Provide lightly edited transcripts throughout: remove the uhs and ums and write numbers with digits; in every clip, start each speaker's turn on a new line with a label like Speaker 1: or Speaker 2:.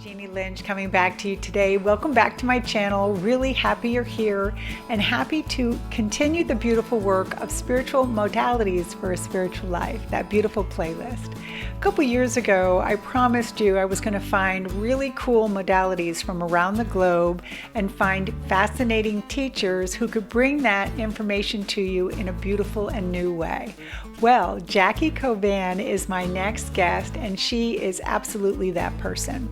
Speaker 1: Jeannie Lynch coming back to you today. Welcome back to my channel. Really happy you're here and happy to continue the beautiful work of spiritual modalities for a spiritual life, that beautiful playlist. A couple years ago, I promised you I was going to find really cool modalities from around the globe and find fascinating teachers who could bring that information to you in a beautiful and new way. Well, Jackie Coban is my next guest, and she is absolutely that person.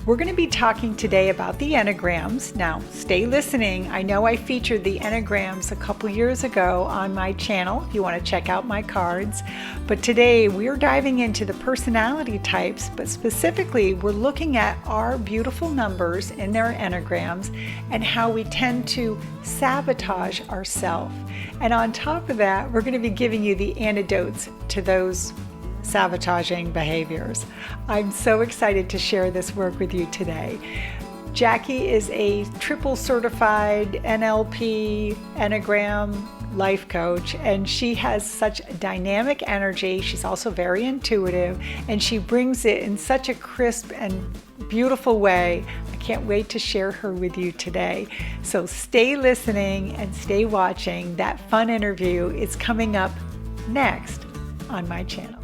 Speaker 1: We're going to be talking today about the Enneagrams. Now, stay listening. I know I featured the Enneagrams a couple years ago on my channel, if you want to check out my cards. But today, we're diving into the personality types, but specifically, we're looking at our beautiful numbers in their Enneagrams and how we tend to sabotage ourselves. And on top of that, we're going to be giving you the antidotes to those sabotaging behaviors. I'm so excited to share this work with you today. Jackie is a triple certified NLP Enneagram life coach, and she has such dynamic energy. She's also very intuitive, and she brings it in such a crisp and beautiful way. I can't wait to share her with you today. So stay listening and stay watching. That fun interview is coming up next on my channel.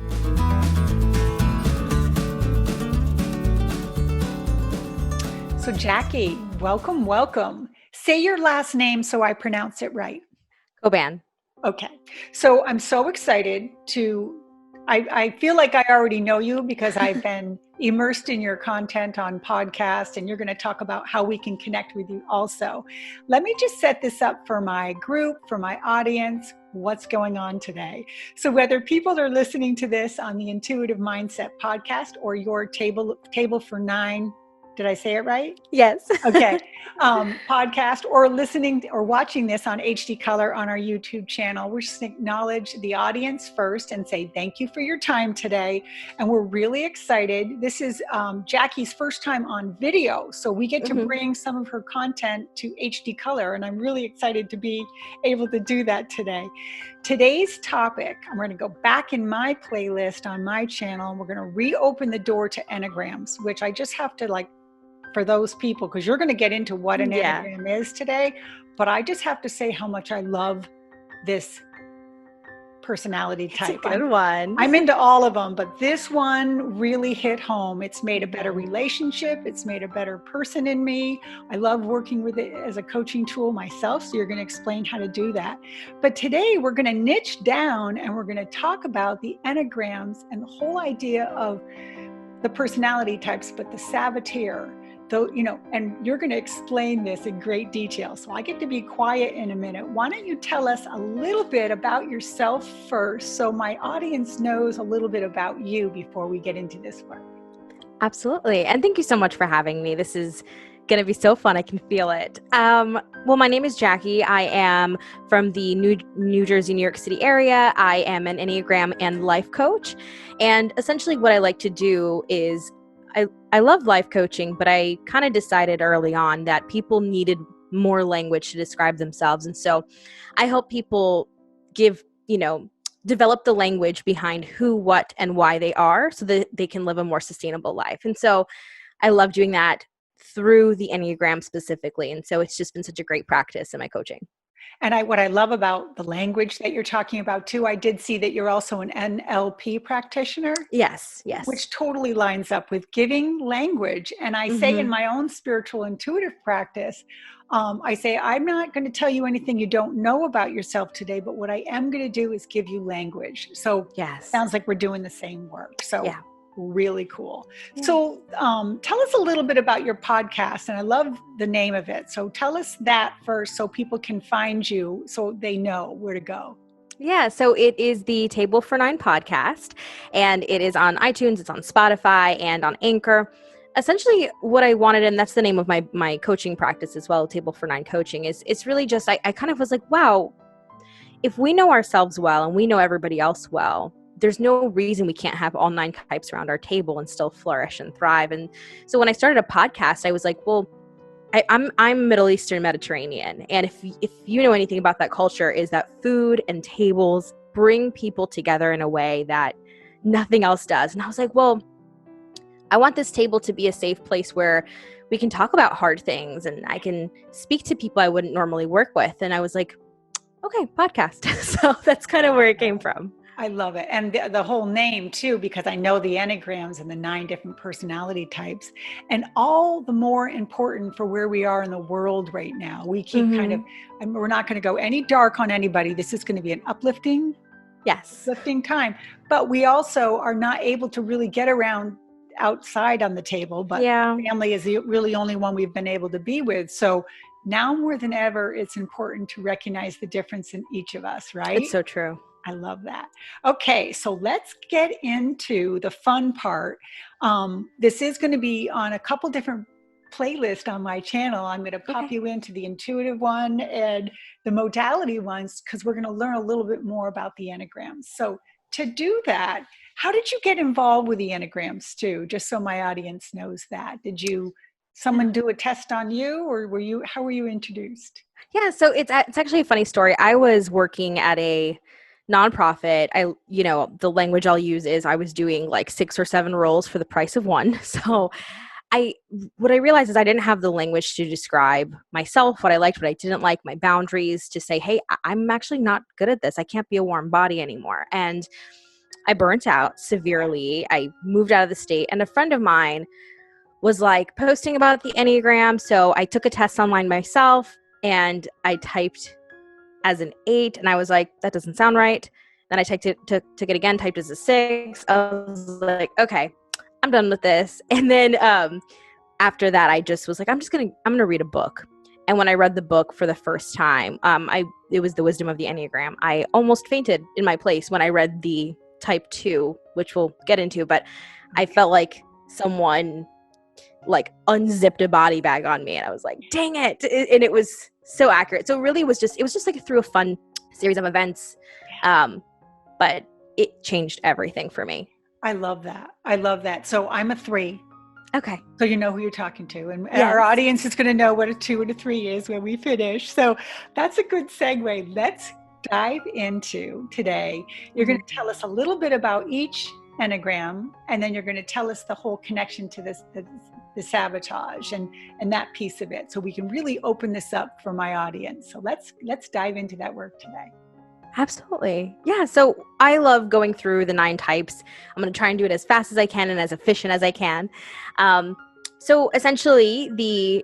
Speaker 1: So Jackie, welcome. Say your last name so I pronounce it right.
Speaker 2: Coban.
Speaker 1: Okay. So I'm so excited I feel like I already know you because I've been immersed in your content on podcast, and you're going to talk about how we can connect with you also. Let me just set this up for my group, for my audience, what's going on today. So whether people are listening to this on the Intuitive Mindset podcast or your table for nine, did I say it right?
Speaker 2: Yes.
Speaker 1: Okay. Podcast, or listening or watching this on HD Color on our YouTube channel. We're just acknowledge the audience first and say thank you for your time today. And we're really excited. This is Jackie's first time on video, so we get to bring some of her content to HD Color, and I'm really excited to be able to do that today. Today's topic, I'm going to go back in my playlist on my channel, and we're going to reopen the door to Enneagrams, which I just have to for those people, because you're going to get into what an Enneagram is today, but I just have to say how much I love this personality type.
Speaker 2: It's a good one.
Speaker 1: I'm into all of them, but this one really hit home. It's made a better relationship. It's made a better person in me. I love working with it as a coaching tool myself, so you're going to explain how to do that. But today we're going to niche down and we're going to talk about the Enneagrams and the whole idea of the personality types, but the saboteur. Though, and you're going to explain this in great detail. So I get to be quiet in a minute. Why don't you tell us a little bit about yourself first, so my audience knows a little bit about you before we get into this work?
Speaker 2: Absolutely. And thank you so much for having me. This is going to be so fun. I can feel it. Well, my name is Jackie. I am from the New Jersey, New York City area. I am an Enneagram and life coach. And essentially what I like to do is I love life coaching, but I kind of decided early on that people needed more language to describe themselves. And so I help people develop the language behind who, what, and why they are so that they can live a more sustainable life. And so I love doing that through the Enneagram specifically. And so it's just been such a great practice in my coaching.
Speaker 1: And what I love about the language that you're talking about too, I did see that you're also an NLP practitioner.
Speaker 2: Yes.
Speaker 1: Which totally lines up with giving language. And I say in my own spiritual intuitive practice, I say, I'm not going to tell you anything you don't know about yourself today, but what I am going to do is give you language. So it sounds like we're doing the same work. So really cool. Yeah. So tell us a little bit about your podcast, and I love the name of it. So tell us that first so people can find you so they know where to go.
Speaker 2: Yeah, so it is the Table for Nine podcast, and it is on iTunes, it's on Spotify, and on Anchor. Essentially what I wanted, and that's the name of my coaching practice as well, Table for Nine Coaching, is it's really just, I kind of was like, wow, if we know ourselves well and we know everybody else well, there's no reason we can't have all nine types around our table and still flourish and thrive. And so when I started a podcast, I was like, well, I'm Middle Eastern Mediterranean. And if you know anything about that culture, is that food and tables bring people together in a way that nothing else does. And I was like, well, I want this table to be a safe place where we can talk about hard things and I can speak to people I wouldn't normally work with. And I was like, okay, podcast. So that's kind of where it came from.
Speaker 1: I love it. And the whole name too, because I know the Enneagrams and the 9 different personality types, and all the more important for where we are in the world right now. We keep we're not going to go any dark on anybody. This is going to be an uplifting time. But we also are not able to really get around outside on the table, but family is the really only one we've been able to be with. So now more than ever, it's important to recognize the difference in each of us, right?
Speaker 2: It's so true.
Speaker 1: I love that. Okay, so let's get into the fun part. This is going to be on a couple different playlists on my channel. I'm going to pop you into the intuitive one and the modality ones, because we're going to learn a little bit more about the Enneagrams. So to do that, how did you get involved with the Enneagrams too? Just so my audience knows that. Did someone do a test on you, or how were you introduced?
Speaker 2: Yeah, so it's actually a funny story. I was working at a nonprofit. The language I'll use is I was doing like 6 or 7 roles for the price of one. So what I realized is I didn't have the language to describe myself, what I liked, what I didn't like, my boundaries, to say, hey, I'm actually not good at this. I can't be a warm body anymore. And I burnt out severely. I moved out of the state, and a friend of mine was like posting about the Enneagram. So I took a test online myself and I typed as an 8, and I was like, that doesn't sound right. Then I took it again, typed as a 6. I was like, okay, I'm done with this. And then after that, I just was like, I'm gonna read a book. And when I read the book for the first time, it was The Wisdom of the Enneagram. I almost fainted in my place when I read the type 2, which we'll get into, but I felt like someone like unzipped a body bag on me, and I was like, dang it. And it was so accurate. So really it was just like through a fun series of events. But it changed everything for me.
Speaker 1: I love that. So I'm a 3.
Speaker 2: Okay.
Speaker 1: So you know who you're talking to, and our audience is going to know what a 2 and a 3 is when we finish. So that's a good segue. Let's dive into today. You're going to tell us a little bit about each Enneagram, and then you're going to tell us the whole connection to the sabotage and that piece of it, so we can really open this up for my audience. So let's dive into that work today.
Speaker 2: Absolutely. Yeah. So I love going through the 9 types. I'm going to try and do it as fast as I can and as efficient as I can. So essentially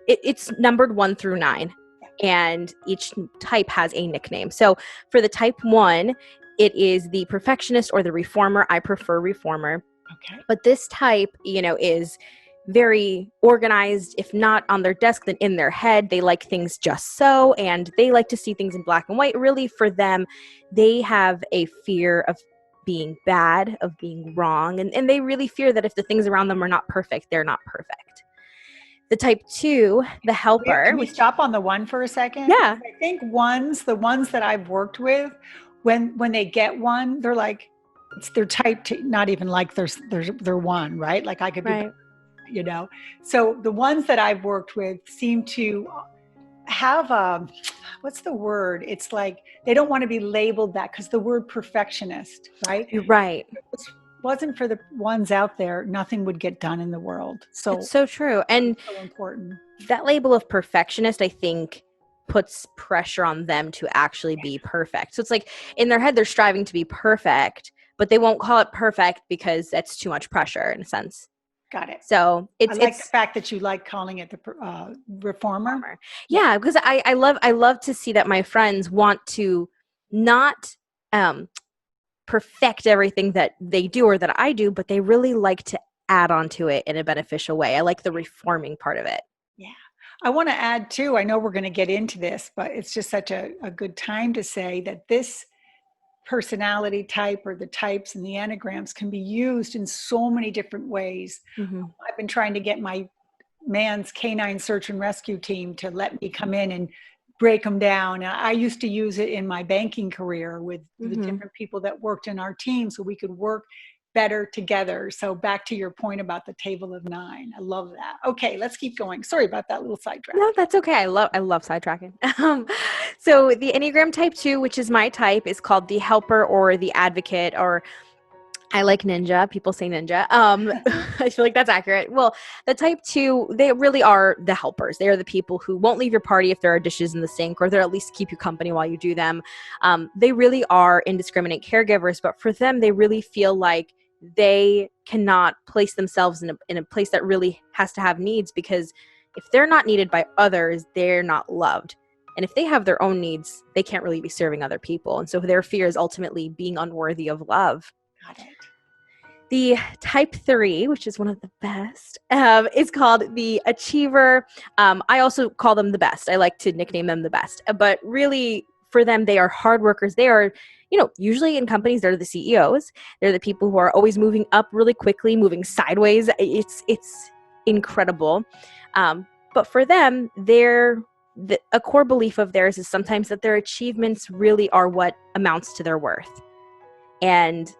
Speaker 2: it's numbered 1 through 9, and each type has a nickname. So for the type 1, it is the perfectionist or the reformer. I prefer reformer.
Speaker 1: Okay.
Speaker 2: But this type, is very organized. If not on their desk, then in their head. They like things just so, and they like to see things in black and white. Really, for them, they have a fear of being bad, of being wrong, and they really fear that if the things around them are not perfect, they're not perfect. The type 2, the helper.
Speaker 1: Can we stop on the 1 for a second?
Speaker 2: Yeah.
Speaker 1: I think the ones that I've worked with, when they get 1, they're like, it's their type 2, not even like they're 1, right? Like I could be, So the ones that I've worked with seem to have what's the word? It's like they don't want to be labeled that, because the word perfectionist, right?
Speaker 2: Right.
Speaker 1: If it wasn't for the ones out there, nothing would get done in the world. So
Speaker 2: it's so true. And
Speaker 1: so important.
Speaker 2: That label of perfectionist, I think, puts pressure on them to actually be perfect. So it's like in their head, they're striving to be perfect, but they won't call it perfect because that's too much pressure in a sense.
Speaker 1: Got it.
Speaker 2: So
Speaker 1: I like the fact that you like calling it the reformer.
Speaker 2: Yeah, because I love to see that my friends want to not perfect everything that they do or that I do, but they really like to add on to it in a beneficial way. I like the reforming part of it.
Speaker 1: Yeah. I want to add too, I know we're going to get into this, but it's just such a good time to say that this personality type, or the types and the Enneagrams, can be used in so many different ways.
Speaker 2: Mm-hmm.
Speaker 1: I've been trying to get my man's canine search and rescue team to let me come in and break them down. I used to use it in my banking career with the different people that worked in our team, so we could work better together. So back to your point about the table of 9. I love that. Okay, let's keep going. Sorry about that little sidetrack.
Speaker 2: No, that's okay. I love sidetracking. So the Enneagram type 2, which is my type, is called the helper or the advocate, or I like ninja. People say ninja. I feel like that's accurate. Well, the type 2, they really are the helpers. They are the people who won't leave your party if there are dishes in the sink, or they'll at least keep you company while you do them. They really are indiscriminate caregivers, but for them, they really feel like they cannot place themselves in a place that really has to have needs, because if they're not needed by others, they're not loved. And if they have their own needs, they can't really be serving other people. And so their fear is ultimately being unworthy of love.
Speaker 1: Got it.
Speaker 2: The type 3, which is one of the best, is called the achiever. I also call them the best. I like to nickname them the best. But really, for them, they are hard workers. They are, usually in companies, they're the CEOs. They're the people who are always moving up really quickly, moving sideways. It's incredible. But for them, a core belief of theirs is sometimes that their achievements really are what amounts to their worth. And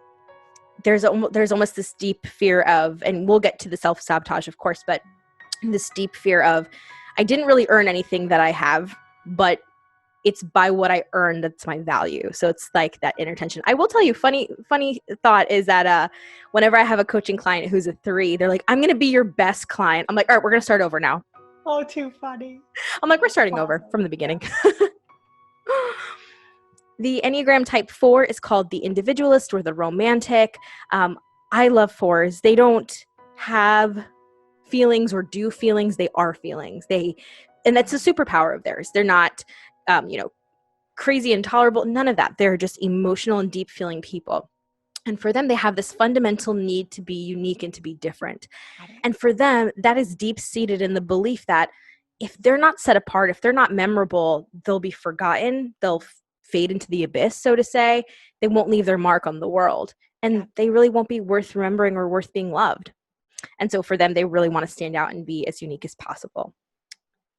Speaker 2: there's almost this deep fear of, and we'll get to the self-sabotage, of course, but this deep fear of, I didn't really earn anything that I have, but it's by what I earned that's my value. So it's like that inner tension. I will tell you, funny thought is that whenever I have a coaching client who's a 3, they're like, I'm going to be your best client. I'm like, all right, we're going to start over now.
Speaker 1: Oh, too funny.
Speaker 2: I'm like, we're starting over from the beginning. The Enneagram type 4 is called the individualist or the romantic. I love 4s. They don't have feelings or do feelings. They are feelings. And that's a superpower of theirs. They're not, crazy, intolerable, none of that. They're just emotional and deep feeling people. And for them, they have this fundamental need to be unique and to be different. And for them, that is deep seated in the belief that if they're not set apart, if they're not memorable, they'll be forgotten. They'll fade into the abyss, so to say. They won't leave their mark on the world. And they really won't be worth remembering or worth being loved. And so for them, they really want to stand out and be as unique as possible.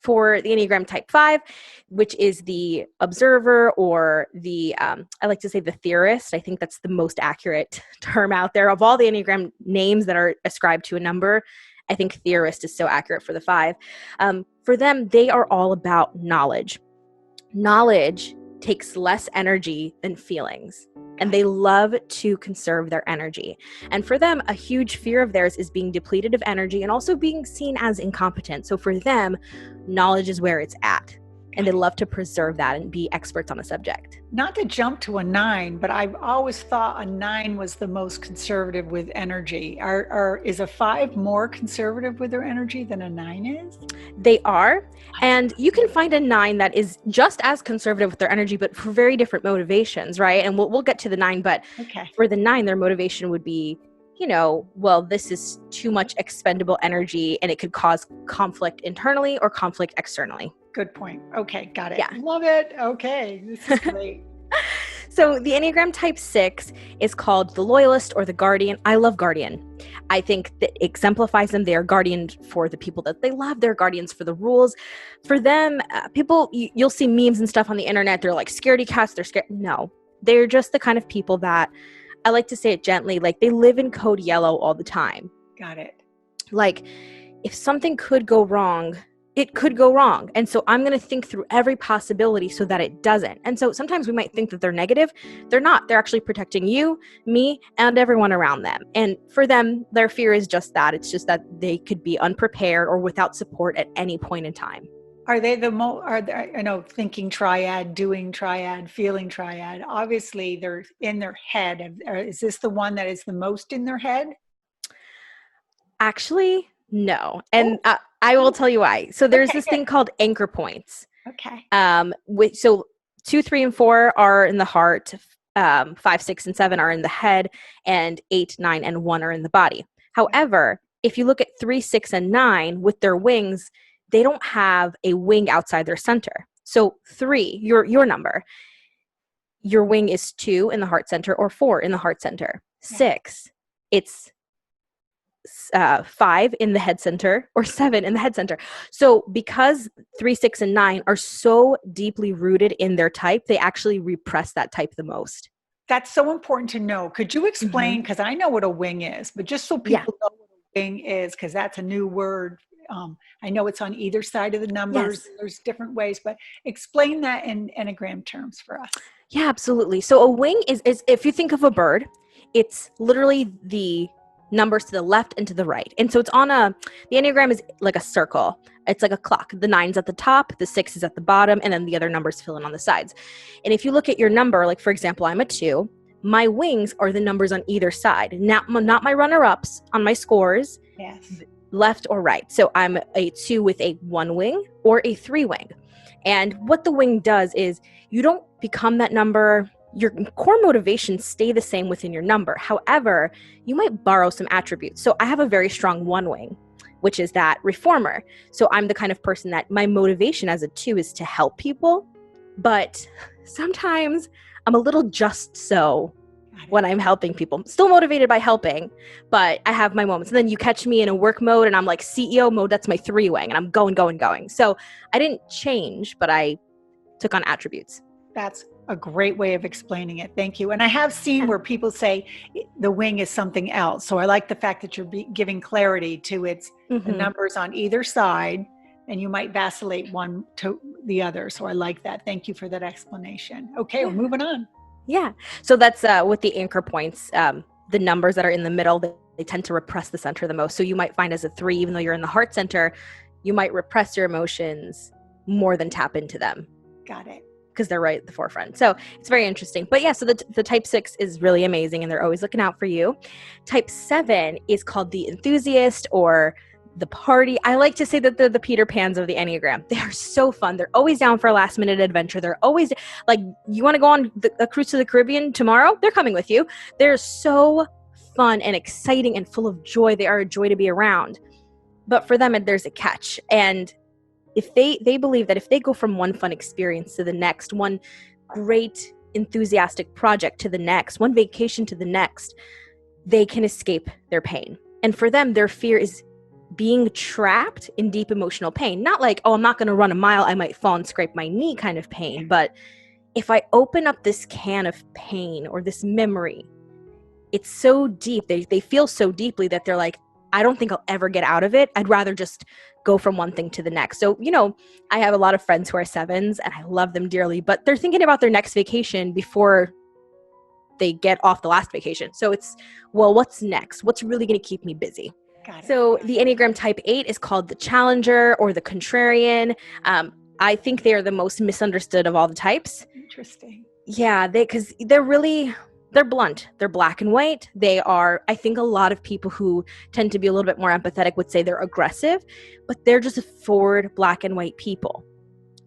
Speaker 2: For the Enneagram type 5, which is the observer or the, I like to say the theorist. I think that's the most accurate term out there. Of all the Enneagram names that are ascribed to a number, I think theorist is so accurate for the 5. For them, they are all about knowledge. Knowledge takes less energy than feelings, and they love to conserve their energy. And for them, a huge fear of theirs is being depleted of energy and also being seen as incompetent. So for them, knowledge is where it's at, and they love to preserve that and be experts on the subject.
Speaker 1: Not to jump to a 9, but I've always thought a 9 was the most conservative with energy. Is a 5 more conservative with their energy than a 9 is?
Speaker 2: They are. And you can find a 9 that is just as conservative with their energy, but for very different motivations, right? And we'll get to the 9, but for the 9, their motivation would be, well, this is too much expendable energy and it could cause conflict internally or conflict externally.
Speaker 1: Good point. Okay, got it.
Speaker 2: Yeah.
Speaker 1: Love it. Okay, this is great.
Speaker 2: So the Enneagram type 6 is called the loyalist or the guardian. I love guardian. I think that exemplifies them. They are guardians for the people that they love. They're guardians for the rules. For them, people, you'll see memes and stuff on the internet. They're like scaredy cats. They're scared. No, they're just the kind of people that, I like to say it gently, like they live in code yellow all the time.
Speaker 1: Got it.
Speaker 2: Like if something could go wrong, it could go wrong. And so I'm going to think through every possibility so that it doesn't. And so sometimes we might think that they're negative. They're not. They're actually protecting you, me, and everyone around them. And for them, their fear is just that. It's just that they could be unprepared or without support at any point in time.
Speaker 1: Are they thinking triad, doing triad, feeling triad? Obviously, they're in their head. Is this the one that is the most in their head?
Speaker 2: Actually, no. And I will tell you why. So there's this thing called anchor points.
Speaker 1: Okay.
Speaker 2: So 2, 3, and 4 are in the heart. 5, 6, and 7 are in the head, and 8, 9, and 1 are in the body. However, if you look at 3, 6, and 9 with their wings, they don't have a wing outside their center. So 3, your number, your wing is 2 in the heart center or 4 in the heart center. 6, it's 5 in the head center or 7 in the head center. So because 3, 6, and 9 are so deeply rooted in their type, they actually repress that type the most.
Speaker 1: That's so important to know. Could you explain, because I know what a wing is, but just so people know what a wing is, because that's a new word. I know it's on either side of the numbers. Yes. There's different ways, but explain that in Enneagram terms for us.
Speaker 2: Yeah, absolutely. So a wing is if you think of a bird, It's literally the numbers to the left and to the right. And so it's on the Enneagram is like a circle. It's like a clock. The 9's at the top, the 6 is at the bottom, and then the other numbers fill in on the sides. And if you look at your number, like for example, I'm a 2, my wings are the numbers on either side, not my runner-ups on my scores,
Speaker 1: Yes.
Speaker 2: left or right. So I'm a 2 with a 1 wing or a 3 wing. And what the wing does is you don't become that number. Your core motivations stay the same within your number. However, you might borrow some attributes. So I have a very strong 1 wing, which is that reformer. So I'm the kind of person that my motivation as a 2 is to help people. But sometimes I'm a little just so when I'm helping people. I'm still motivated by helping, but I have my moments. And then you catch me in a work mode and I'm like CEO mode, that's my 3 wing, and I'm going. So I didn't change, but I took on attributes.
Speaker 1: That's a great way of explaining it. Thank you. And I have seen where people say the wing is something else. So I like the fact that you're giving clarity to the numbers on either side, and you might vacillate one to the other. So I like that. Thank you for that explanation. Okay, we're moving on.
Speaker 2: Yeah. So that's with the anchor points, the numbers that are in the middle, they tend to repress the center the most. So you might find as a 3, even though you're in the heart center, you might repress your emotions more than tap into them.
Speaker 1: Got it.
Speaker 2: Because they're right at the forefront. So it's very interesting. But yeah, so the type 6 is really amazing and they're always looking out for you. Type 7 is called the enthusiast or the party. I like to say that they're the Peter Pans of the Enneagram. They are so fun. They're always down for a last minute adventure. They're always like, you want to go on a cruise to the Caribbean tomorrow? They're coming with you. They're so fun and exciting and full of joy. They are a joy to be around. But for them, there's a catch. And if they believe that if they go from one fun experience to the next, one great enthusiastic project to the next, one vacation to the next, they can escape their pain. And for them, their fear is being trapped in deep emotional pain. Not like, oh, I'm not going to run a mile, I might fall and scrape my knee kind of pain. But if I open up this can of pain or this memory, it's so deep. They feel so deeply that they're like, I don't think I'll ever get out of it. I'd rather just go from one thing to the next. So, I have a lot of friends who are 7s and I love them dearly, but they're thinking about their next vacation before they get off the last vacation. So it's, well, what's next? What's really going to keep me busy?
Speaker 1: Got it.
Speaker 2: So the Enneagram type 8 is called the challenger or the contrarian. I think they are the most misunderstood of all the types.
Speaker 1: Interesting.
Speaker 2: Yeah, because they're blunt. They're black and white. They are, I think a lot of people who tend to be a little bit more empathetic would say they're aggressive, but they're just forward black and white people.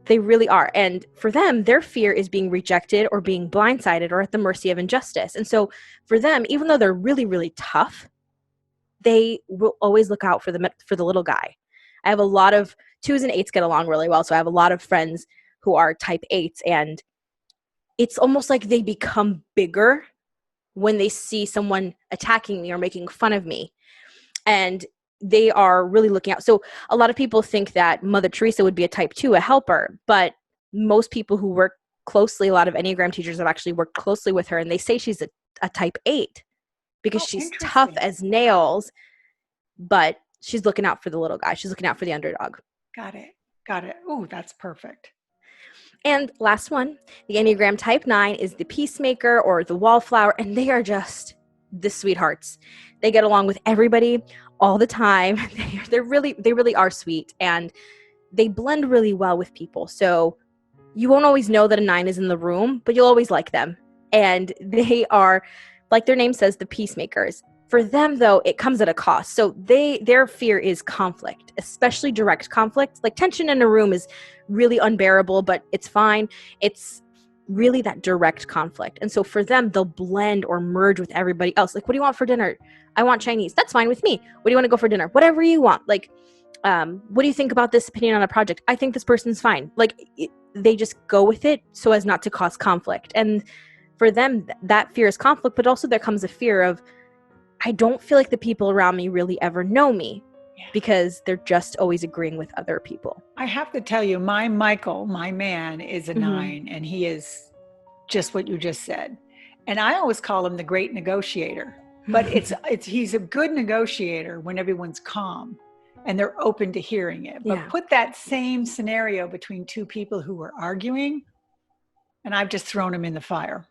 Speaker 2: They really are. And for them, their fear is being rejected or being blindsided or at the mercy of injustice. And so for them, even though they're really, really tough, they will always look out for the little guy. I have a lot of 2s and 8s get along really well. So I have a lot of friends who are type 8s, and it's almost like they become bigger when they see someone attacking me or making fun of me. And they are really looking out. So a lot of people think that Mother Teresa would be a type 2, a helper, but most people who work closely, a lot of Enneagram teachers have actually worked closely with her, and they say she's a type 8 because she's tough as nails, but she's looking out for the little guy. She's looking out for the underdog.
Speaker 1: Got it. Oh, that's perfect.
Speaker 2: And last one, the Enneagram type 9 is the peacemaker or the wallflower, and they are just the sweethearts. They get along with everybody all the time. They really are sweet, and they blend really well with people. So you won't always know that a 9 is in the room, but you'll always like them. And they are, like their name says, the peacemakers. For them, though, it comes at a cost. So their fear is conflict, especially direct conflict. Like tension in a room is really unbearable, but it's fine. It's really that direct conflict. And so for them, they'll blend or merge with everybody else. Like, what do you want for dinner? I want Chinese. That's fine with me. What do you want to go for dinner? Whatever you want. Like, what do you think about this opinion on a project? I think this person's fine. Like, they just go with it so as not to cause conflict. And for them, that fear is conflict, but also there comes a fear of, I don't feel like the people around me really ever know me because they're just always agreeing with other people.
Speaker 1: I have to tell you, my Michael, my man, is a 9, and he is just what you just said. And I always call him the great negotiator, but he's a good negotiator when everyone's calm and they're open to hearing it. But put that same scenario between 2 people who are arguing, and I've just thrown them in the fire.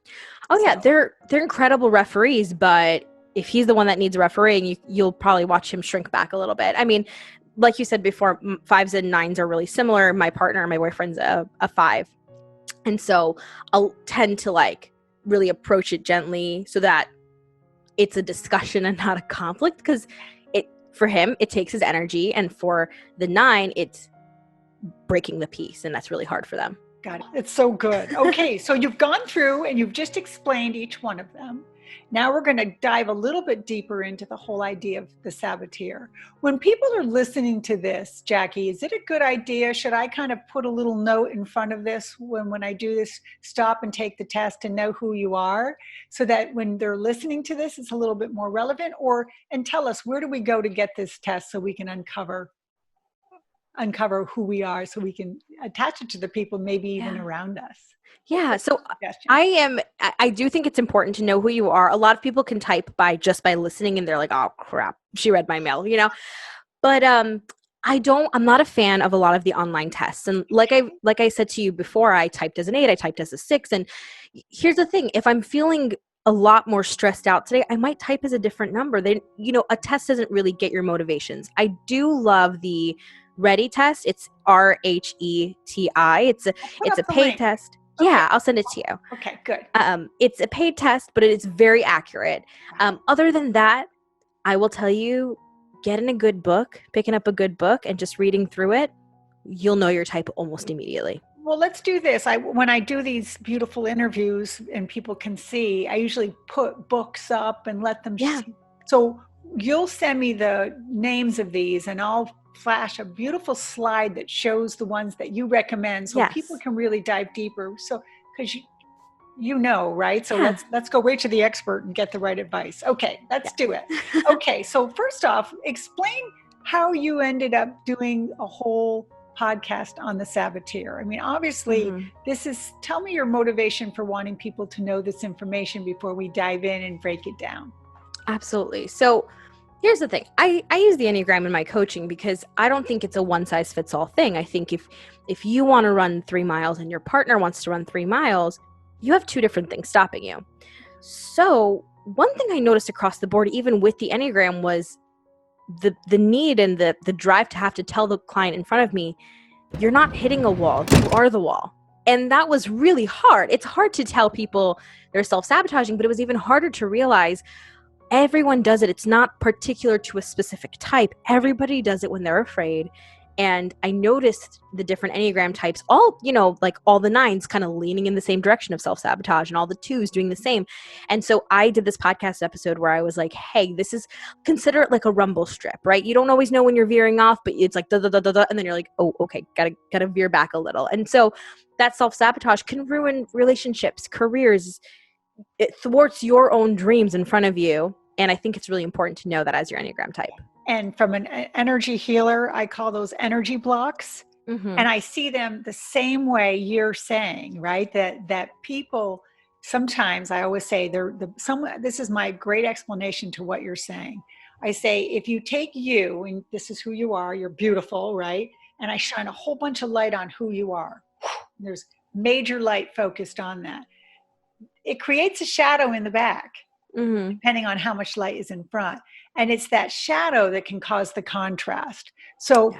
Speaker 2: Oh yeah,
Speaker 1: So.
Speaker 2: they're incredible referees, but if he's the one that needs refereeing, you'll probably watch him shrink back a little bit. I mean, like you said before, 5s and 9s are really similar. My partner, my boyfriend's a 5. And so I'll tend to like really approach it gently so that it's a discussion and not a conflict, because for him, it takes his energy. And for the 9, it's breaking the peace. And that's really hard for them.
Speaker 1: Got it. It's so good. Okay, so you've gone through and you've just explained each one of them. Now we're going to dive a little bit deeper into the whole idea of the saboteur. When people are listening to this, Jackie, is it a good idea? Should I kind of put a little note in front of this when I do this, stop and take the test and know who you are, so that when they're listening to this, it's a little bit more relevant? And tell us, where do we go to get this test so we can uncover who we are, so we can attach it to the people maybe even around us?
Speaker 2: Yeah. So I do think it's important to know who you are. A lot of people can type by listening, and they're like, oh crap, she read my mail, but I'm not a fan of a lot of the online tests. And like I said to you before, I typed as an 8, I typed as a 6. And here's the thing, if I'm feeling a lot more stressed out today, I might type as a different number. A test doesn't really get your motivations. I do love the RHETI test. It's RHETI. It's a paid test. Okay. Yeah, I'll send it to you.
Speaker 1: Okay, good.
Speaker 2: It's a paid test, but it is very accurate. Other than that, I will tell you, getting a good book, picking up a good book and just reading through it, you'll know your type almost immediately.
Speaker 1: Well, let's do this. When I do these beautiful interviews and people can see, I usually put books up and let them see. So you'll send me the names of these, and I'll flash a beautiful slide that shows the ones that you recommend, so people can really dive deeper. So, because right? So let's go right to the expert and get the right advice. Okay, let's do it. Okay, so first off, explain how you ended up doing a whole podcast on the saboteur. I mean, obviously, tell me your motivation for wanting people to know this information before we dive in and break it down.
Speaker 2: Absolutely. So here's the thing. I use the Enneagram in my coaching because I don't think it's a one-size-fits-all thing. I think if you want to run 3 miles and your partner wants to run 3 miles, you have 2 different things stopping you. So one thing I noticed across the board, even with the Enneagram, was the need and the drive to have to tell the client in front of me, you're not hitting a wall, you are the wall. And that was really hard. It's hard to tell people they're self-sabotaging, but it was even harder to realize everyone does it. It's not particular to a specific type. Everybody does it when they're afraid. And I noticed the different Enneagram types, all the 9s kind of leaning in the same direction of self-sabotage, and all the 2s doing the same. And so I did this podcast episode where I was like, hey, consider it like a rumble strip, right? You don't always know when you're veering off, but it's like, da, da, da, da, da, and then you're like, oh, okay, gotta veer back a little. And so that self-sabotage can ruin relationships, careers. It thwarts your own dreams in front of you. And I think it's really important to know that as your Enneagram type.
Speaker 1: And from an energy healer, I call those energy blocks. And I see them the same way you're saying, right? That people, sometimes I always say this is my great explanation to what you're saying. I say, if you take you, and this is who you are, you're beautiful, right? And I shine a whole bunch of light on who you are. There's major light focused on that. It creates a shadow in the back. Depending on how much light is in front. And it's that shadow that can cause the contrast. So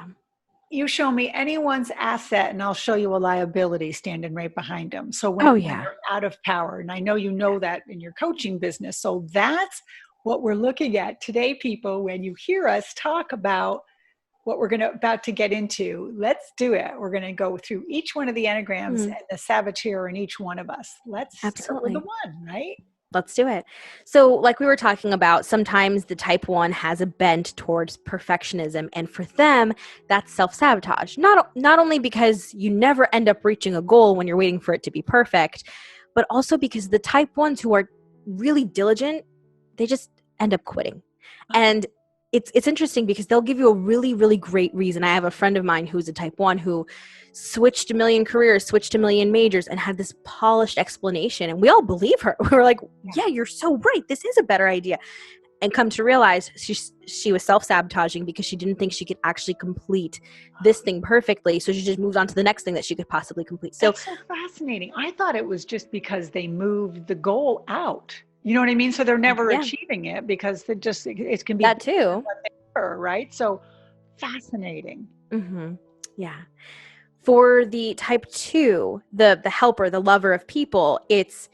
Speaker 1: you show me anyone's asset and I'll show you a liability standing right behind them. So when they're out of power, and I know you know that in your coaching business. So that's what we're looking at today, people. When you hear us talk about what we're about to get into, let's do it. We're going to go through each one of the Enneagrams and the saboteur in each one of us. Let's start with the 1, right?
Speaker 2: Let's do it. So like we were talking about, sometimes the type 1 has a bent towards perfectionism. And for them, that's self-sabotage. Not only because you never end up reaching a goal when you're waiting for it to be perfect, but also because the type 1s who are really diligent, they just end up quitting. And it's interesting because they'll give you a really, really great reason. I have a friend of mine who's a type 1 who switched a million careers, switched a million majors, and had this polished explanation. And we all believe her. We were like, yeah, you're so right. This is a better idea. and come to realize she was self-sabotaging because she didn't think she could actually complete this thing perfectly. So she just moved on to the next thing that she could possibly complete. So
Speaker 1: that's so fascinating. I thought it was just because they moved the goal out. You know what I mean? So they're never achieving it because it can be
Speaker 2: that too.
Speaker 1: what they were, right? So fascinating.
Speaker 2: Mm-hmm. Yeah. For the type 2, the helper, the lover of people, it's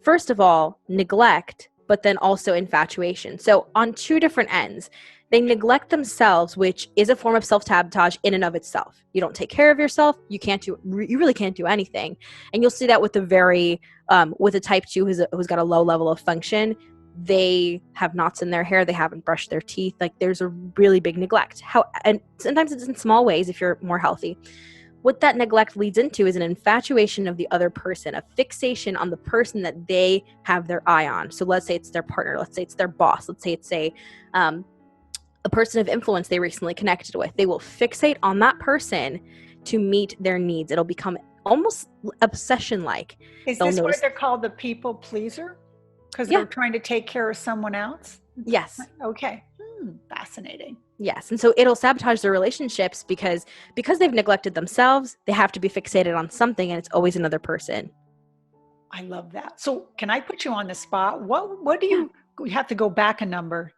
Speaker 2: first of all neglect, but then also infatuation. So on two different ends, they neglect themselves, which is a form of self-sabotage in and of itself. You don't take care of yourself, you really can't do anything. And you'll see that with with a type 2 who's got a low level of function. They have knots in their hair, they haven't brushed their teeth. Like there's a really big neglect. And sometimes it's in small ways if you're more healthy. What that neglect leads into is an infatuation of the other person, a fixation on the person that they have their eye on. So let's say it's their partner, let's say it's their boss, let's say it's a person of influence they recently connected with. They will fixate on that person to meet their needs. It'll become almost obsession-like.
Speaker 1: Is this what they're called, the people pleaser? Because they're trying to take care of someone else?
Speaker 2: Yes.
Speaker 1: Okay. Fascinating.
Speaker 2: Yes. And so it'll sabotage their relationships because they've neglected themselves, they have to be fixated on something, and it's always another person.
Speaker 1: I love that. So can I put you on the spot? What do you have to go back a number?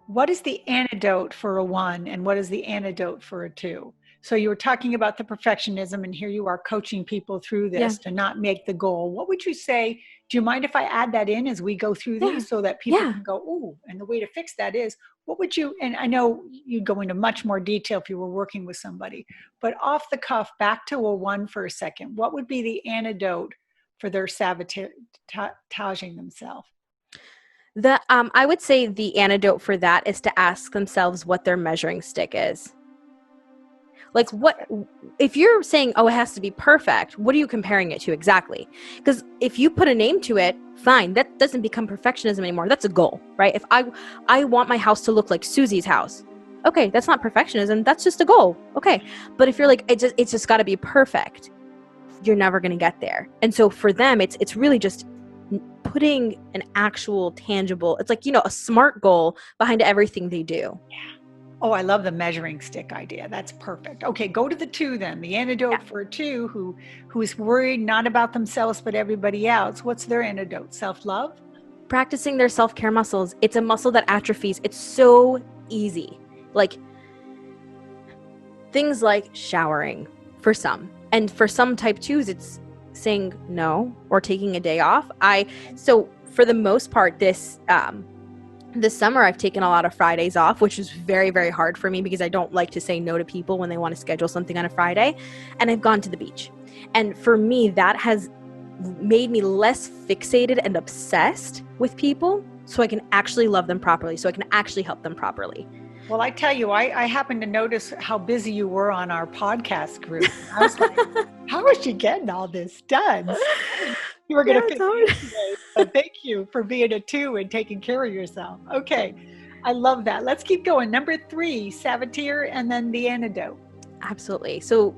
Speaker 1: What is the antidote for a 1 and what is the antidote for a 2? So you were talking about the perfectionism, and here you are coaching people through this to not make the goal. What would you say? Do you mind if I add that in as we go through these so that people can go, ooh, and the way to fix that is, what would you, and I know you'd go into much more detail if you were working with somebody, but off the cuff, back to a 1 for a second, what would be the antidote for their sabotaging themselves?
Speaker 2: I would say the antidote for that is to ask themselves what their measuring stick is. Like if you're saying, oh, it has to be perfect, what are you comparing it to exactly? Because if you put a name to it, fine, that doesn't become perfectionism anymore. That's a goal, right? If I want my house to look like Susie's house, okay, that's not perfectionism. That's just a goal. Okay. But if you're like, it's just got to be perfect, you're never going to get there. And so for them, it's really just putting an actual tangible, it's like, a SMART goal behind everything they do.
Speaker 1: Yeah. Oh, I love the measuring stick idea. That's perfect. Okay, go to the 2 then. The antidote for a 2 who is worried not about themselves but everybody else. What's their antidote? Self-love?
Speaker 2: Practicing their self-care muscles. It's a muscle that atrophies. It's so easy. Like things like showering for some. And for some type 2s, it's saying no or taking a day off. So for the most part, this summer, I've taken a lot of Fridays off, which is very, very hard for me because I don't like to say no to people when they want to schedule something on a Friday. And I've gone to the beach. And for me, that has made me less fixated and obsessed with people so I can actually love them properly, so I can actually help them properly.
Speaker 1: Well, I tell you, I happened to notice how busy you were on our podcast group. I was like, how is she getting all this done? You were going to fit me today. So thank you for being a 2 and taking care of yourself. Okay. I love that. Let's keep going. Number 3, saboteur, and then the antidote.
Speaker 2: Absolutely. So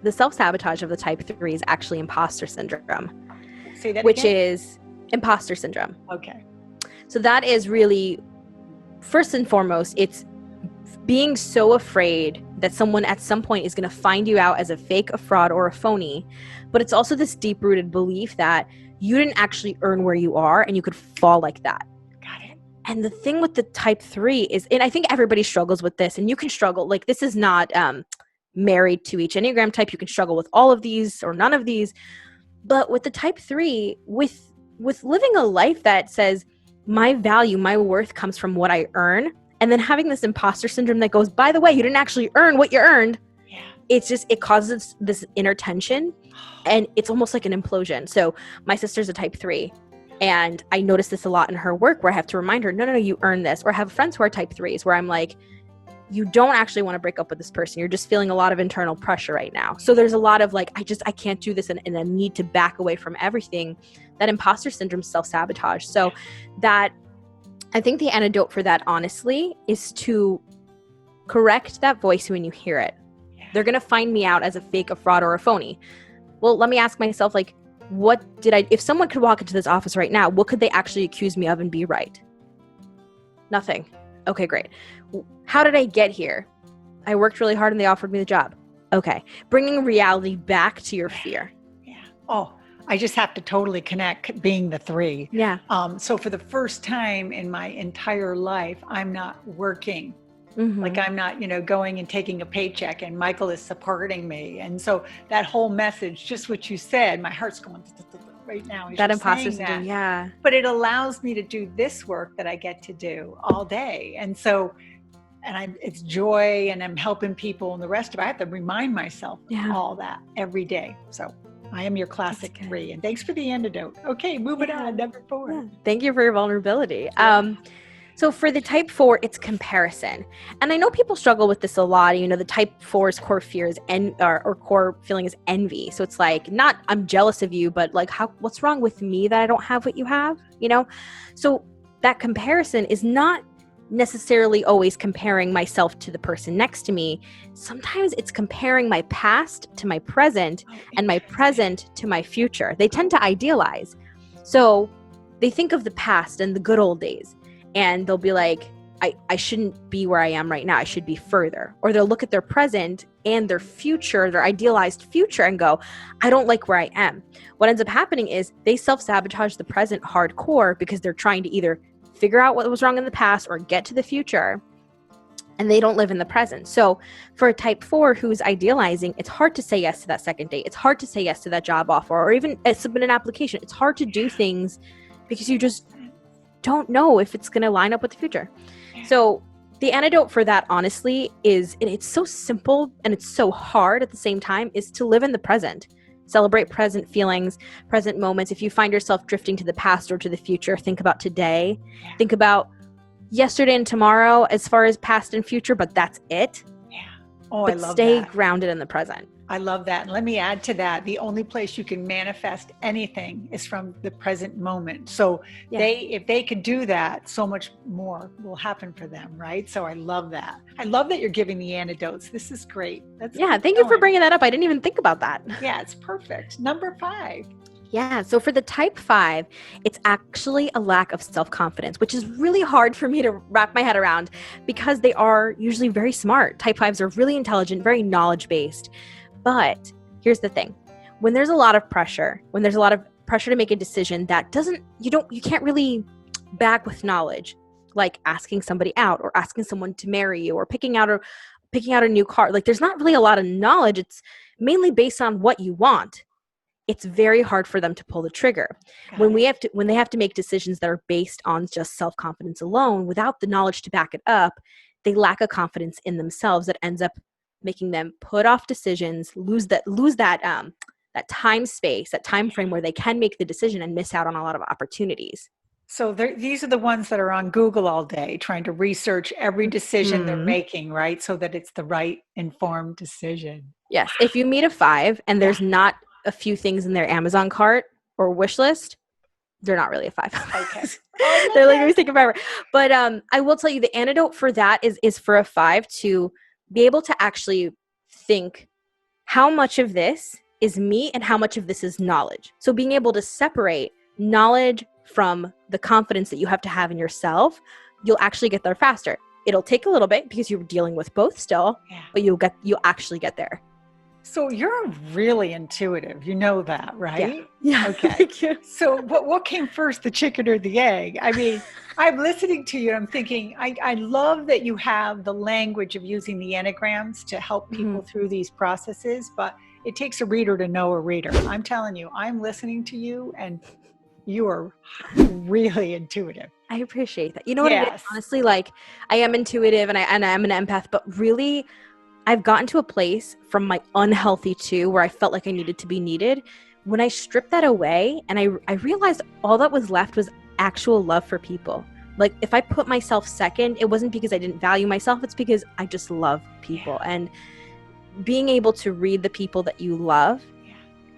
Speaker 2: the self-sabotage of the type 3 is actually imposter syndrome.
Speaker 1: Say that
Speaker 2: which
Speaker 1: again?
Speaker 2: is imposter syndrome.
Speaker 1: Okay.
Speaker 2: So that is really, first and foremost, it's being so afraid that someone at some point is going to find you out as a fake, a fraud, or a phony. But it's also this deep-rooted belief that you didn't actually earn where you are and you could fall like that.
Speaker 1: Got it.
Speaker 2: And the thing with the type 3 is, and I think everybody struggles with this, and you can struggle, like this is not married to each Enneagram type. You can struggle with all of these or none of these. But with the type 3, with living a life that says my value, my worth comes from what I earn, and then having this imposter syndrome that goes, by the way, you didn't actually earn what you earned.
Speaker 1: Yeah.
Speaker 2: It causes this inner tension, and it's almost like an implosion. So my sister's a type 3, and I notice this a lot in her work where I have to remind her, no, you earned this. Or I have friends who are type 3s where I'm like, you don't actually want to break up with this person. You're just feeling a lot of internal pressure right now. So there's a lot of like, I can't do this, and a need to back away from everything. That imposter syndrome, self-sabotage. So that, I think the antidote for that, honestly, is to correct that voice when you hear it. Yeah. They're going to find me out as a fake, a fraud, or a phony. Well, let me ask myself, like, if someone could walk into this office right now, what could they actually accuse me of and be right? Nothing. Okay, great. How did I get here? I worked really hard and they offered me the job. Okay. Bringing reality back to your fear.
Speaker 1: Yeah. Oh, I just have to totally connect being the 3.
Speaker 2: Yeah.
Speaker 1: So for the first time in my entire life, I'm not working. Like I'm not, going and taking a paycheck, and Michael is supporting me. And so that whole message, just what you said, my heart's going right now.
Speaker 2: That imposter syndrome. Yeah.
Speaker 1: But it allows me to do this work that I get to do all day. And so, it's joy, and I'm helping people, and the rest of it, I have to remind myself all that every day. So I am your classic 3, and thanks for the antidote. Okay, moving on, number 4.
Speaker 2: Yeah. Thank you for your vulnerability. Yeah. So for the type 4, it's comparison. And I know people struggle with this a lot. The type 4's core fear is or core feeling is envy. So it's like, not I'm jealous of you, but like, what's wrong with me that I don't have what you have? So that comparison is not necessarily always comparing myself to the person next to me. Sometimes it's comparing my past to my present and my present to my future. They tend to idealize. So they think of the past and the good old days, and they'll be like, I shouldn't be where I am right now. I should be further. Or they'll look at their present and their future, their idealized future, and go, I don't like where I am. What ends up happening is they self-sabotage the present hardcore because they're trying to either figure out what was wrong in the past or get to the future, and they don't live in the present. So for a type 4 who's idealizing, it's hard to say yes to that second date. It's hard to say yes to that job offer, or even submit an application. It's hard to do things because you just don't know if it's going to line up with the future. So the antidote for that, honestly, is, and it's so simple and it's so hard at the same time, is to live in the present. Celebrate present feelings, present moments. If you find yourself drifting to the past or to the future, think about today. Think about yesterday and tomorrow as far as past and future, but that's it.
Speaker 1: Yeah. Oh,
Speaker 2: but
Speaker 1: I love
Speaker 2: stay
Speaker 1: that.
Speaker 2: grounded in the present.
Speaker 1: I love that. And let me add to that, the only place you can manifest anything is from the present moment. So if they could do that, so much more will happen for them, right? So I love that. I love that you're giving the antidotes. This is great.
Speaker 2: Thank you for bringing that up. I didn't even think about that.
Speaker 1: Yeah, it's perfect. Number 5.
Speaker 2: Yeah. So for the type 5, it's actually a lack of self-confidence, which is really hard for me to wrap my head around because they are usually very smart. Type 5s are really intelligent, very knowledge-based. But here's the thing. When there's a lot of pressure, to make a decision that you can't really back with knowledge, like asking somebody out or asking someone to marry you or picking out a new car. Like there's not really a lot of knowledge. It's mainly based on what you want. It's very hard for them to pull the trigger. When they have to make decisions that are based on just self-confidence alone without the knowledge to back it up, they lack a confidence in themselves that ends up making them put off decisions, lose that time space, that time frame where they can make the decision and miss out on a lot of opportunities.
Speaker 1: So these are the ones that are on Google all day trying to research every decision they're making, right? So that it's the right informed decision.
Speaker 2: Yes. If you meet a 5 and there's not a few things in their Amazon cart or wish list, they're not really a 5.
Speaker 1: Okay.
Speaker 2: They're like, it was taking forever. But I will tell you, the antidote for that is for a 5 to be able to actually think how much of this is me and how much of this is knowledge. So being able to separate knowledge from the confidence that you have to have in yourself, you'll actually get there faster. It'll take a little bit because you're dealing with both still, but you'll actually get there.
Speaker 1: So you're really intuitive. You know that, right?
Speaker 2: Yeah.
Speaker 1: Okay.
Speaker 2: Thank you.
Speaker 1: So what came first, the chicken or the egg? I mean, I'm listening to you and I'm thinking, I love that you have the language of using the Enneagrams to help people through these processes, but it takes a reader to know a reader. I'm telling you, I'm listening to you and you are really intuitive.
Speaker 2: I appreciate that. You know what it is? Honestly, like I am intuitive and I'm an empath, but really I've gotten to a place from my unhealthy 2 where I felt like I needed to be needed. When I stripped that away and I realized all that was left was actual love for people. Like if I put myself second, it wasn't because I didn't value myself. It's because I just love people. And being able to read the people that you love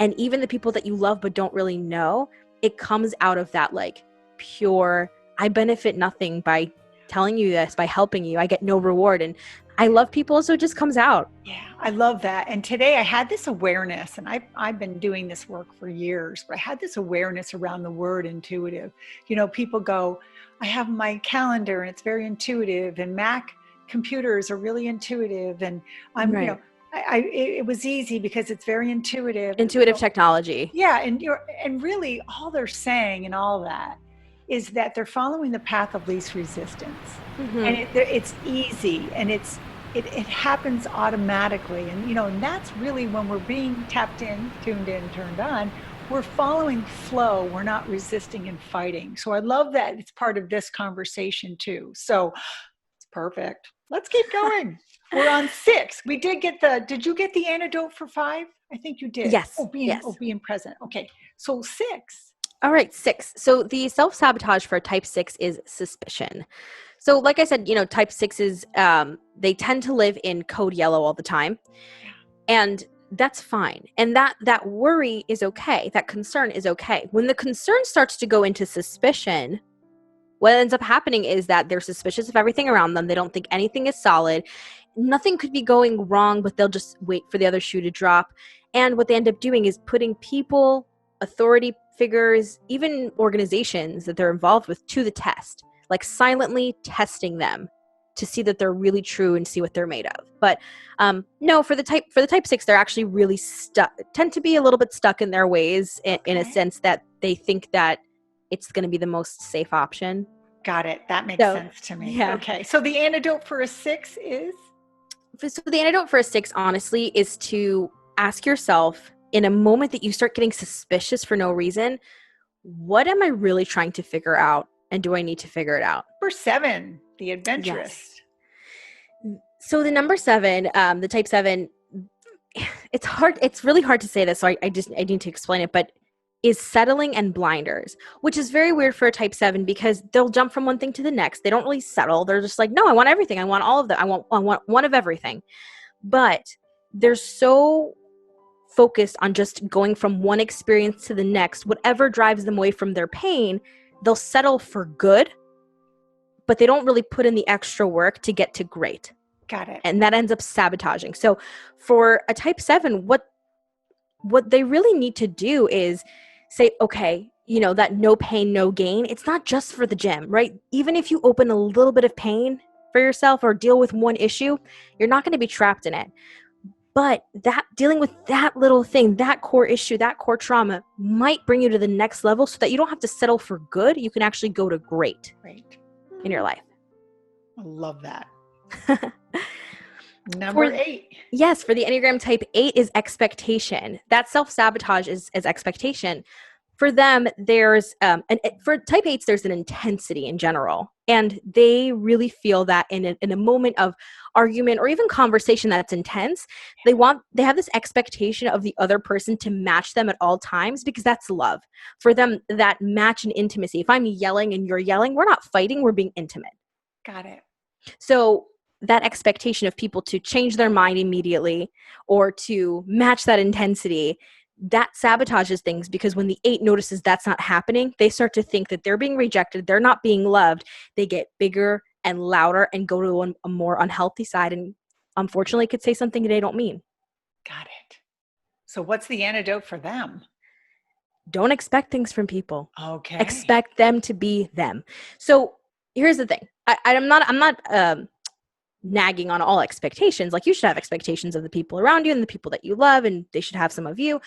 Speaker 2: and even the people that you love but don't really know, it comes out of that like pure, I benefit nothing by telling you this, by helping you. I get no reward. And I love people, so it just comes out.
Speaker 1: Yeah, I love that. And today I had this awareness, and I've been doing this work for years, but I had this awareness around the word intuitive. You know, people go, I have my calendar and it's very intuitive, and Mac computers are really intuitive, and
Speaker 2: Right.
Speaker 1: it was easy because it's very intuitive.
Speaker 2: Intuitive technology.
Speaker 1: Yeah, and really all they're saying and all that is that they're following the path of least resistance, and it's easy, and it happens automatically, and and that's really when we're being tapped in, tuned in, turned on. We're following flow. We're not resisting and fighting. So I love that it's part of this conversation too. So it's perfect. Let's keep going. We're on 6. We did did you get the antidote for 5? I think you did.
Speaker 2: Yes.
Speaker 1: Being present. Okay. So 6.
Speaker 2: All right, 6. So the self-sabotage for type 6 is suspicion. So like I said, type 6s, they tend to live in code yellow all the time. And that's fine. And that worry is okay. That concern is okay. When the concern starts to go into suspicion, what ends up happening is that they're suspicious of everything around them. They don't think anything is solid. Nothing could be going wrong, but they'll just wait for the other shoe to drop. And what they end up doing is putting people, authority figures, even organizations that they're involved with to the test, like silently testing them to see that they're really true and see what they're made of. But no, for the type 6, they're actually really stuck, tend to be a little bit stuck in their ways in a sense that they think that it's going to be the most safe option.
Speaker 1: Got it. That makes sense to me. Yeah. Okay. So the antidote for a 6 is?
Speaker 2: So the antidote for a 6, honestly, is to ask yourself in a moment that you start getting suspicious for no reason, what am I really trying to figure out? And do I need to figure it out?
Speaker 1: For 7, the adventurous.
Speaker 2: Yes. So the number 7, the type 7, it's hard. It's really hard to say this. So I need to explain it, but is settling and blinders, which is very weird for a type 7 because they'll jump from one thing to the next. They don't really settle. They're just like, no, I want everything. I want all of that. I want one of everything. But they're so focused on just going from one experience to the next, whatever drives them away from their pain, they'll settle for good, but they don't really put in the extra work to get to great.
Speaker 1: Got it.
Speaker 2: And that ends up sabotaging. So for a type 7, what they really need to do is say, okay, that no pain, no gain, it's not just for the gym, right? Even if you open a little bit of pain for yourself or deal with one issue, you're not going to be trapped in it. But that dealing with that little thing, that core issue, that core trauma might bring you to the next level so that you don't have to settle for good. You can actually go to great in your life.
Speaker 1: I love that. Number 8.
Speaker 2: Yes, for the Enneagram type 8 is expectation. That self-sabotage is expectation. For them, there's, for type 8s, there's an intensity in general. And they really feel that in a moment of argument or even conversation that's intense, they have this expectation of the other person to match them at all times because that's love. For them, that match and intimacy. If I'm yelling and you're yelling, we're not fighting, we're being intimate.
Speaker 1: Got it.
Speaker 2: So that expectation of people to change their mind immediately or to match that intensity, that sabotages things because when the 8 notices that's not happening, they start to think that they're being rejected, they're not being loved. They get bigger and louder and go to a more unhealthy side and unfortunately could say something they don't mean.
Speaker 1: Got it. So what's the antidote for them?
Speaker 2: Don't expect things from people.
Speaker 1: Okay.
Speaker 2: Expect them to be them. So here's the thing. I'm not nagging on all expectations. Like, you should have expectations of the people around you and the people that you love, and they should have some of you.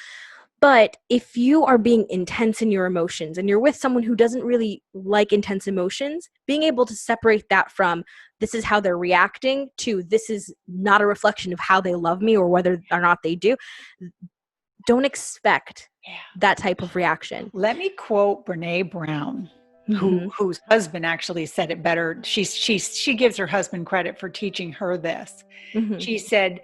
Speaker 2: But if you are being intense in your emotions and you're with someone who doesn't really like intense emotions, being able to separate that from this is how they're reacting to this is not a reflection of how they love me or whether or not they do, don't expect that type of reaction.
Speaker 1: Let me quote Brene Brown. Whose husband actually said it better. She gives her husband credit for teaching her this. She said,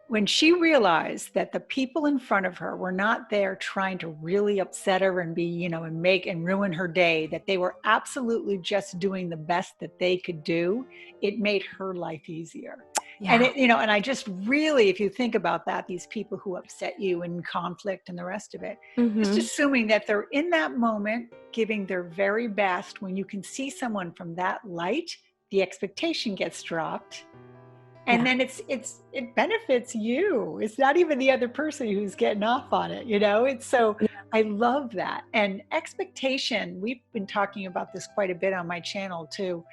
Speaker 1: when she realized that the people in front of her were not there trying to really upset her and be, and make and ruin her day, that they were absolutely just doing the best that they could do, it made her life easier. Yeah. And and I just really, if you think about that, these people who upset you in conflict and the rest of it, just assuming that they're in that moment, giving their very best. When you can see someone from that light, the expectation gets dropped. And then it benefits you. It's not even the other person who's getting off on it. It's so, I love that. And expectation, we've been talking about this quite a bit on my channel too.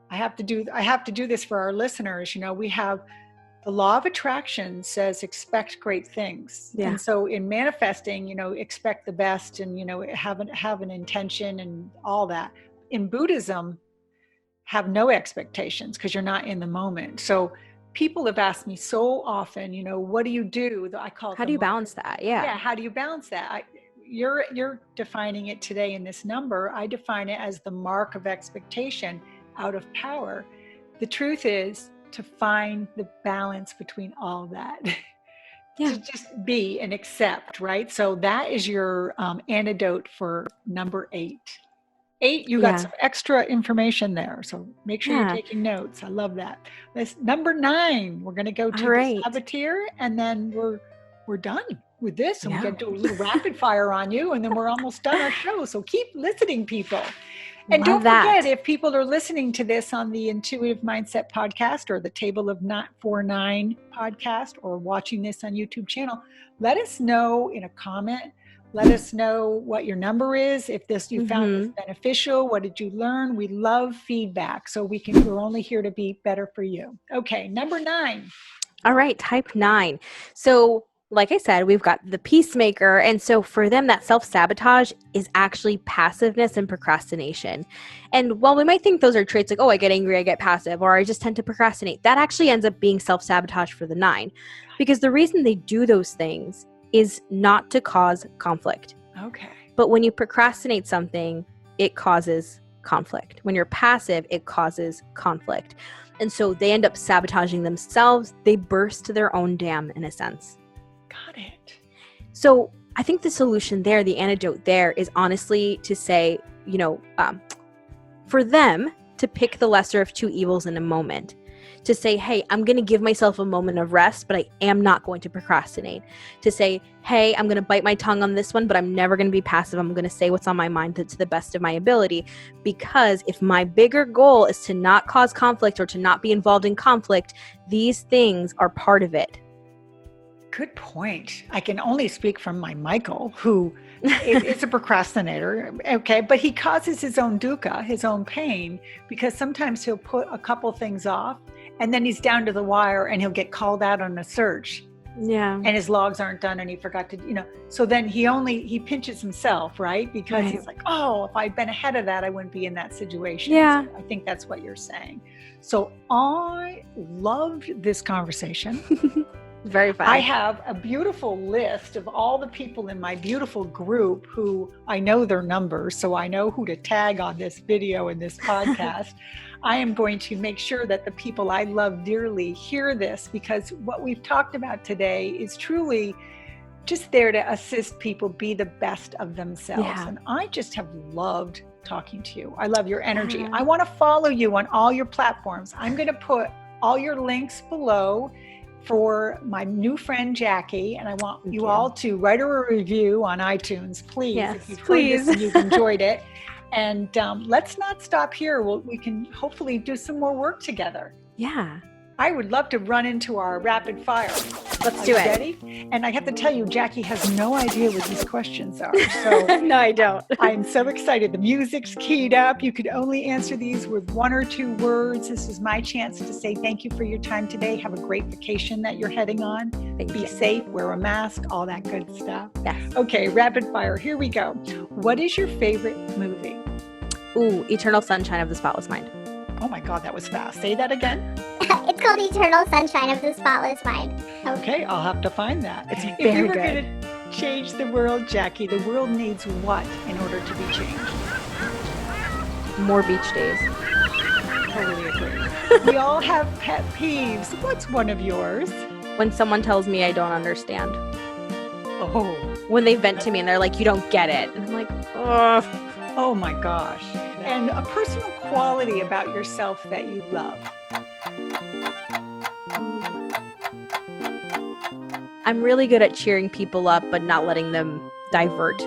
Speaker 1: I have to do this for our listeners. We have the law of attraction says expect great things.
Speaker 2: Yeah.
Speaker 1: And so in manifesting, expect the best and, have an intention and all that. In Buddhism, have no expectations because you're not in the moment. So people have asked me so often, what do you do? I call it
Speaker 2: how do you balance that?
Speaker 1: Yeah. How do you balance that? You're defining it today in this number. I define it as the mark of expectation out of power. The truth is to find the balance between all that.
Speaker 2: Yeah.
Speaker 1: To just be and accept, right? So that is your antidote for number 8. 8, you got some extra information there. So make sure you're taking notes. I love that. This number 9, we're going to go to the saboteur, and then we're done with this. And we get to do a little rapid fire on you, and then we're almost done our show. So keep listening, people. And don't forget, if people are listening to this on the Intuitive Mindset podcast or the Table of 49 podcast or watching this on YouTube channel, let us know in a comment. Let us know what your number is. If you found this beneficial, what did you learn? We love feedback. So we're only here to be better for you. Okay, number 9.
Speaker 2: All right, type 9. So like I said, we've got the peacemaker. And so for them, that self-sabotage is actually passiveness and procrastination. And while we might think those are traits like, oh, I get angry, I get passive, or I just tend to procrastinate, that actually ends up being self-sabotage for the 9. Because the reason they do those things is not to cause conflict.
Speaker 1: Okay.
Speaker 2: But when you procrastinate something, it causes conflict. When you're passive, it causes conflict. And so they end up sabotaging themselves. They burst their own dam in a sense.
Speaker 1: Got it.
Speaker 2: So I think the solution there, the antidote there is honestly to say, for them to pick the lesser of two evils in a moment. To say, hey, I'm going to give myself a moment of rest, but I am not going to procrastinate. To say, hey, I'm going to bite my tongue on this one, but I'm never going to be passive. I'm going to say what's on my mind to the best of my ability. Because if my bigger goal is to not cause conflict or to not be involved in conflict, these things are part of it.
Speaker 1: Good point. I can only speak from my Michael, who is a procrastinator, okay, but he causes his own dukkha, his own pain, because sometimes he'll put a couple things off and then he's down to the wire and he'll get called out on a search.
Speaker 2: Yeah.
Speaker 1: And his logs aren't done and he forgot to, so then he pinches himself, right? Because he's like, oh, if I'd been ahead of that, I wouldn't be in that situation.
Speaker 2: Yeah.
Speaker 1: So I think that's what you're saying. So I loved this conversation.
Speaker 2: Very fun.
Speaker 1: I have a beautiful list of all the people in my beautiful group who I know their numbers, so I know who to tag on this video and this podcast. I am going to make sure that the people I love dearly hear this, because what we've talked about today is truly just there to assist people be the best of themselves.
Speaker 2: Yeah.
Speaker 1: And I just have loved talking to you. I love your energy. I want to follow you on all your platforms. I'm going to put all your links below for my new friend Jackie, and I want you all to write her a review on iTunes, please.
Speaker 2: Yes,
Speaker 1: if you've
Speaker 2: please.
Speaker 1: heard this and you've enjoyed it. And let's not stop here. We can hopefully do some more work together.
Speaker 2: Yeah.
Speaker 1: I would love to run into our rapid fire.
Speaker 2: Let's do it.
Speaker 1: Ready? And I have to tell you, Jackie has no idea what these questions are. So
Speaker 2: no, I don't.
Speaker 1: I'm so excited. The music's keyed up. You could only answer these with 1 or 2 words. This is my chance to say thank you for your time today. Have a great vacation that you're heading on. Be safe, wear a mask, all that good stuff.
Speaker 2: Yes.
Speaker 1: Okay, rapid fire. Here we go. What is your favorite movie?
Speaker 2: Ooh, Eternal Sunshine of the Spotless Mind.
Speaker 1: Oh my God, that was fast. Say that again.
Speaker 3: It's called Eternal Sunshine of the Spotless Mind.
Speaker 1: Okay, I'll have to find that. If
Speaker 2: Very
Speaker 1: you were
Speaker 2: good.
Speaker 1: going to change the world, Jackie, the world needs what in order to be changed?
Speaker 2: More beach days.
Speaker 1: Totally agree. We all have pet peeves. What's one of yours?
Speaker 2: When someone tells me I don't understand.
Speaker 1: Oh,
Speaker 2: When they vent to me and they're like, you don't get it. And I'm like, ugh.
Speaker 1: oh my gosh. And a personal quality about yourself that you love.
Speaker 2: I'm really good at cheering people up, but not letting them divert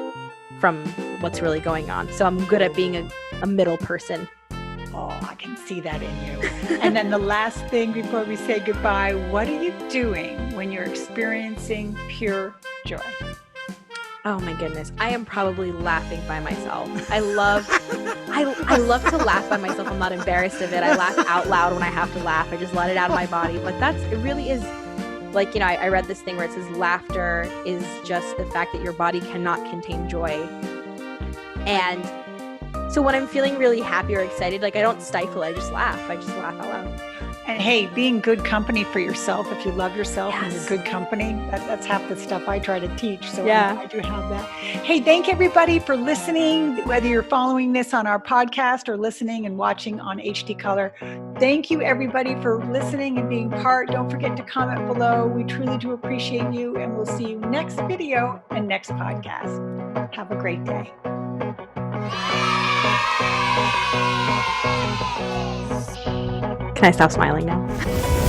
Speaker 2: from what's really going on. So I'm good at being a middle person.
Speaker 1: Oh, I can see that in you. And then the last thing before we say goodbye, what are you doing when you're experiencing pure joy?
Speaker 2: Oh my goodness. I am probably laughing by myself. I love to laugh by myself. I'm not embarrassed of it. I laugh out loud when I have to laugh. I just let it out of my body. But it really is like, I read this thing where it says laughter is just the fact that your body cannot contain joy. And so when I'm feeling really happy or excited, like I don't stifle, I just laugh. I just laugh out loud.
Speaker 1: And hey, being good company for yourself, if you love yourself and
Speaker 2: Yes.
Speaker 1: you're good company, that's half the stuff I try to teach. So
Speaker 2: Yeah.
Speaker 1: I'm glad you have that. Hey, thank everybody for listening, whether you're following this on our podcast or listening and watching on HD Color. Thank you everybody for listening and being part. Don't forget to comment below. We truly do appreciate you, and we'll see you next video and next podcast. Have a great day.
Speaker 2: Can I stop smiling now?